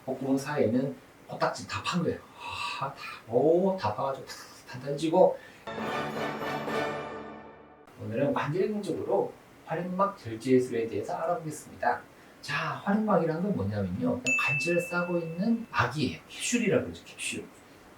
콧구멍 사이에는 코딱지 다 판 거예요. 다 파가지고 다 던지고. 오늘은 관절경적으로 활액막 절제술에 대해서 알아보겠습니다. 자, 활액막이란 건 뭐냐면요, 관절을 싸고 있는 막이에요. 캡슐이라고 그러죠. 캡슐.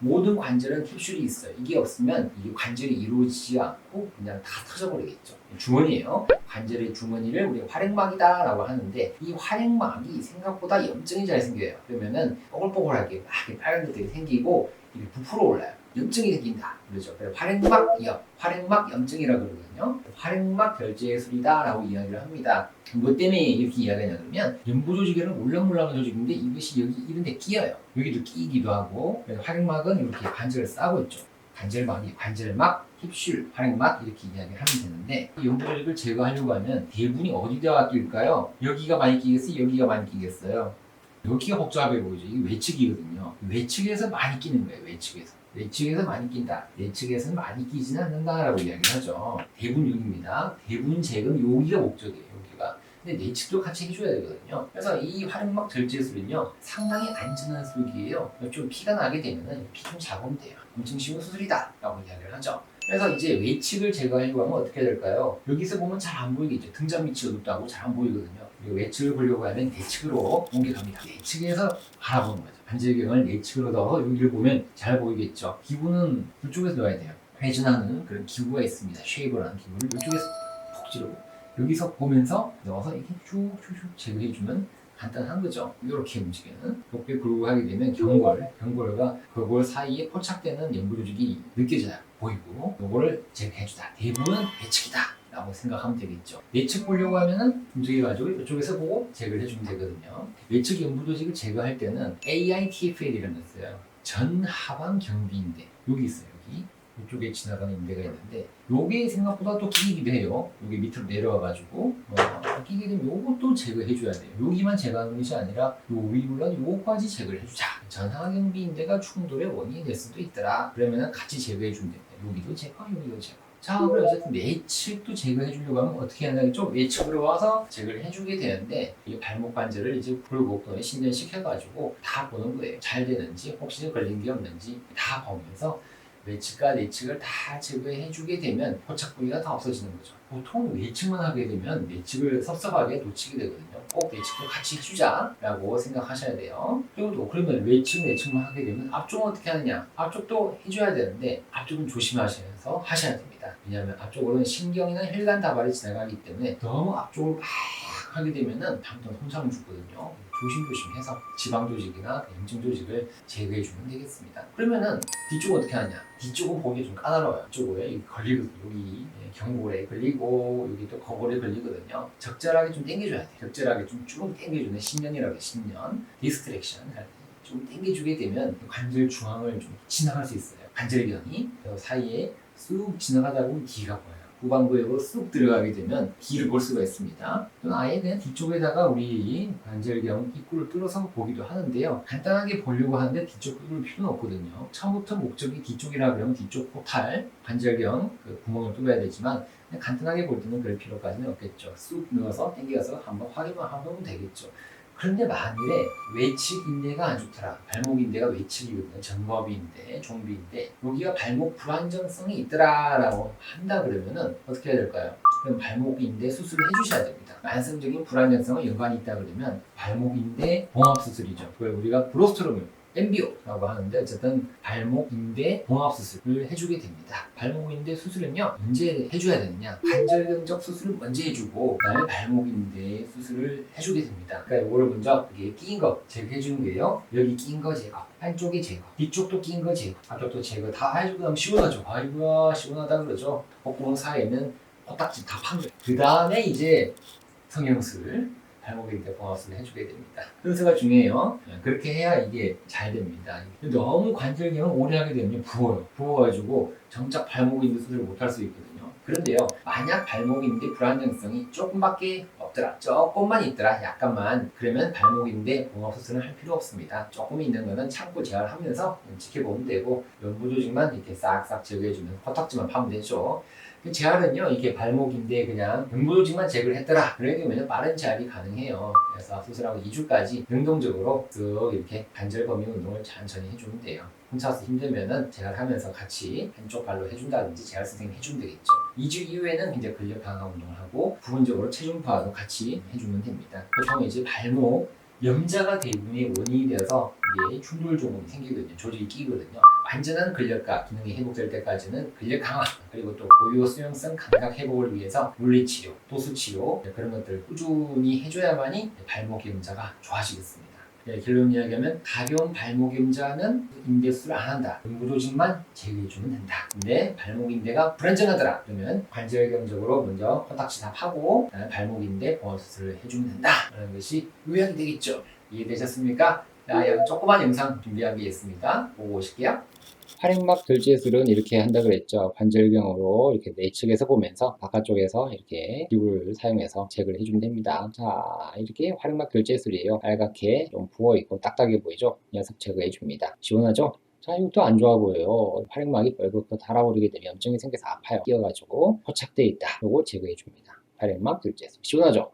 모든 관절은 캡슐이 있어요. 이게 없으면 이 관절이 이루어지지 않고 그냥 다 터져버리겠죠. 주머니예요. 관절의 주머니를 우리가 활액막이다 라고 하는데, 이 활액막이 생각보다 염증이 잘 생겨요. 그러면은 뽀글뽀글하게 막 빨간 것들이 생기고 이게 부풀어 올라요. 염증이 생긴다 그러죠. 그래서 활액막염, 활액막 염증이라고 그러거든요. 활액막 결제술이다 라고 이야기를 합니다. 뭐 때문에 이렇게 이야기하냐 그러면, 연부조직에는 몰랑몰랑한 조직인데 이것이 여기 이런 데 끼어요. 여기도 끼기도 하고. 그래서 활액막은 이렇게 관절을 싸고 있죠. 관절막이 관절막, 캡슐, 활액막 이렇게 이야기를 하면 되는데, 이 연부조직을 제거하려고 하면 대부분이 어디다가 끼울까요? 여기가 많이 끼겠어요? 여기가 많이 끼겠어요? 여기가 복잡해 보이죠. 이게 외측이거든요. 외측에서 많이 끼는 거예요. 외측에서 많이 낀다. 내측에서는 많이 끼지는 않는다라고 이야기를 하죠. 대분 여기입니다. 대분 잭은 여기가 목적이에요. 여기가. 근데 내측도 같이 해줘야 되거든요. 그래서 이 활액막 절제술은요, 상당히 안전한 술기예요. 좀 피가 나게 되면 피 좀 잡으면 돼요. 엄청 쉬운 수술이다 라고 이야기를 하죠. 그래서 이제 외측을 제거하려고 하면 어떻게 해야 될까요? 여기서 보면 잘 안 보이겠죠. 등잔 밑이 어둡다고 잘 안 보이거든요. 외측을 보려고 하면 내측으로 옮겨갑니다. 내측에서 바라보는 거죠. 관절경을 내측으로 넣어서 여기를 보면 잘 보이겠죠. 기구는 이쪽에서 넣어야 돼요. 회전하는 그런 기구가 있습니다. 쉐이버라는 기구를 이쪽에서 푹 찌르고, 여기서 보면서 넣어서 이렇게 쭉쭉쭉 제거해주면 간단한 거죠. 이렇게 움직이는. 이렇게 굴고 하게 되면 경골과 그골 사이에 포착되는 연부조직이 느껴져요. 보이고, 이거를 제거해주다. 대부분은 외측이다 라고 생각하면 되겠죠. 내측 보려고 하면은 움직여가지고 이쪽에서 보고 제거를 해주면 되거든요. 외측 연부조직을 제거할 때는 AITFL이라는 게 있어요. 전하방 경비인대. 여기 있어요. 여기. 이쪽에 지나가는 인대가 있는데, 요게 생각보다 또 끼기도 해요. 요게 밑으로 내려와가지고 끼게 되면 요것도 제거해줘야 돼요. 여기만 제거하는 것이 아니라 요 위로 요까지 제거를 해주자. 전하경비인대가 충돌의 원인이 될 수도 있더라. 그러면은 같이 제거해주면 됩니다. 여기도 제거, 여기도 제거. 자, 그럼 어쨌든 내측도 제거해 주려고 하면 어떻게 해야 되겠죠? 외측으로 와서 제거를 해주게 되는데, 이 발목 관절을 이제 굴곡 신전시켜가지고 다 보는 거예요. 잘 되는지, 혹시 걸린 게 없는지 다 보면서 외측과 내측을 다 제거해 주게 되면 포착 부위가 다 없어지는 거죠. 보통 외측만 하게 되면 내측을 섭섭하게 놓치게 되거든요. 꼭 내측도 같이 해주자라고 생각하셔야 돼요. 그리고 또 그러면 외측, 내측만 하게 되면 앞쪽은 어떻게 하느냐? 앞쪽도 해줘야 되는데, 앞쪽은 조심하셔서 하셔야 됩니다. 왜냐하면 앞쪽으로는 신경이나 혈관 다발이 지나가기 때문에 너무 앞쪽을 막 하게 되면은 당장 손상을 주거든요. 조심조심해서 지방 조직이나 염증 조직을 제거해 주면 되겠습니다. 그러면은 뒤쪽은 어떻게 하냐? 뒤쪽은 보기 좀 까다로워요. 이쪽에 걸리거든요. 여기 경골에 걸리고, 여기 또 거골에 걸리거든요. 적절하게 좀 당겨줘야 돼요. 적절하게 좀 쭉 당겨주는 신년이라고 해요. 신년 디스트랙션 할 때 좀 당겨주게 되면 관절 중앙을 좀 지나갈 수 있어요. 관절경이 사이에 쑥 지나가다 보면 뒤가 보여요. 후반부에 쑥 들어가게 되면 뒤를 볼 수가 있습니다. 또는 아예 그냥 뒤쪽에다가 우리 관절경 입구를 뚫어서 보기도 하는데요. 간단하게 보려고 하는데 뒤쪽 뚫을 필요는 없거든요. 처음부터 목적이 뒤쪽이라 그러면 뒤쪽 포탈, 관절경 그 구멍을 뚫어야 되지만, 그냥 간단하게 볼 때는 그럴 필요까지는 없겠죠. 쑥 넣어서 당겨서 한번 확인만 하면 되겠죠. 그런데 만일에 외측 인대가 안 좋더라. 발목 인대가 외측이거든요. 전거비인대, 종비인대. 여기가 발목 불안정성이 있더라라고 한다 그러면은 어떻게 해야 될까요? 그럼 발목 인대 수술을 해주셔야 됩니다. 만성적인 불안정성과 연관이 있다 그러면 발목 인대 봉합 수술이죠. 그걸 우리가 브로스트롬을 MBO라고 하는데, 어쨌든 발목 인대 봉합 수술을 해주게 됩니다. 발목 인대 수술은요, 언제 해줘야 되느냐? 관절경적 수술을 먼저 해주고 그다음에 발목 인대 수술을 해주게 됩니다. 그러니까 이거를 먼저 이게 끼인 거 제거해주는 거예요. 여기 끼인 거 제거, 한쪽에 제거, 뒤쪽도 끼인 거 제거, 앞쪽도 제거 다 해주고 나면 시원하죠. 아이고야 시원하다 그러죠. 콧구멍 사이에는 코딱지 다 판 거예요. 그 다음에 이제 성형술, 발목에 이제 봉합술을 해주게 됩니다. 순서가 중요해요. 그렇게 해야 이게 잘 됩니다. 너무 관절경을 오래 하게 되면 부어요. 부어가지고 정작 발목인대 수술을 못할 수 있거든요. 그런데요, 만약 발목인대 불안정성이 조금밖에 없더라, 조금만 있더라, 약간만, 그러면 발목인대 봉합 수술은 할 필요 없습니다. 조금 있는 거는 참고 재활하면서 지켜보면 되고, 연부조직만 이렇게 싹싹 제거해주면 코딱지만 파면 되죠. 재활은요, 이게 발목인데 그냥 연부조직만 제거를 했더라, 그러게 되면 빠른 재활이 가능해요. 그래서 수술하고 2주까지 능동적으로 쭉 이렇게 관절 범위 운동을 천천히 해주면 돼요. 혼자서 힘들면은 제가 하면서 같이 한쪽 발로 해준다든지 제가 선생님이 해주면 되겠죠. 2주 이후에는 이제 근력 강화 운동을 하고 부분적으로 체중파도 같이 해주면 됩니다. 보통 이제 발목 염자가 대부분의 원인이 되어서 이게 충돌 조금이 생기거든요. 조직이 끼거든요. 완전한 근력과 기능이 회복될 때까지는 근력 강화 그리고 또 고유 수용성 감각 회복을 위해서 물리치료, 도수치료 그런 것들을 꾸준히 해줘야만이 발목 염자가 좋아지겠습니다. 결론 이야기하면 가벼운 발목 염자는 인대 수술을 안 한다. 근구조직만 제거해주면 된다. 근데 발목 인대가 불안정하더라. 그러면 관절경적으로 먼저 코딱지 다 파고 발목 인대 보호 수술을 해주면 된다. 라는 것이 요약이 되겠죠. 이해되셨습니까? 자, 여기 조그만 영상 준비한 게 있습니다. 보고 오실게요. 활액막 결제술은 이렇게 한다 그랬죠. 관절경으로 이렇게 내측에서 보면서 바깥쪽에서 이렇게 기구를 사용해서 제거를 해주면 됩니다. 자, 이렇게 활액막 결제술이에요. 빨갛게 좀 부어있고 딱딱해 보이죠? 이 녀석 제거해 줍니다. 시원하죠? 자, 이것도 안 좋아 보여요. 활액막이 뻘겋고 달아오르게 되면 염증이 생겨서 아파요. 끼어가지고 포착되어 있다. 요거 제거해 줍니다. 활액막 결제술. 시원하죠?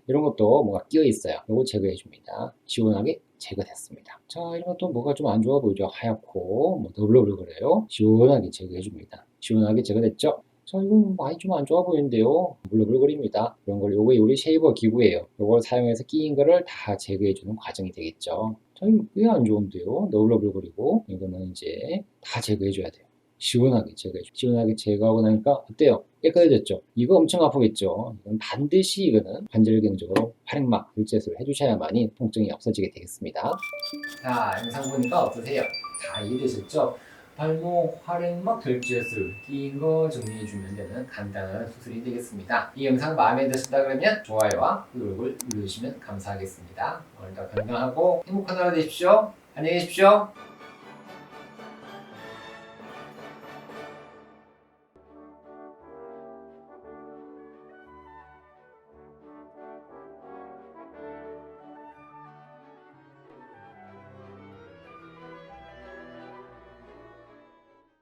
이런 것도 뭐가 끼어 있어요. 요거 제거해 줍니다. 시원하게 제거됐습니다. 자, 이런 것도 뭐가 좀 안 좋아 보이죠? 하얗고 뭐 너블너블거려요. 시원하게 제거해 줍니다. 시원하게 제거됐죠? 자, 이건 많이 좀 안 좋아 보이는데요. 물러물거립니다. 그런 걸 요거 우리 쉐이버 기구예요. 요걸 사용해서 끼인 거를 다 제거해 주는 과정이 되겠죠. 자, 이거 왜 안 좋은데요? 너블너블거리고 이거는 이제 다 제거해 줘야 돼요. 시원하게 제거해 줘. 시원하게 제거하고 나니까 어때요? 깨끗해졌죠? 이거 엄청 아프겠죠? 이건 반드시 이거는 관절경적으로 활액막 결제술을 해주셔야만이 통증이 없어지게 되겠습니다. 자, 영상 보니까 어떠세요? 다 이해되셨죠? 발목 활액막 결제술 끼인 거 정리해주면 되는 간단한 수술이 되겠습니다. 이 영상 마음에 드신다 그러면 좋아요와 구독을 눌러주시면 감사하겠습니다. 오늘도 건강하고 행복한 하루 되십시오. 안녕히 계십시오.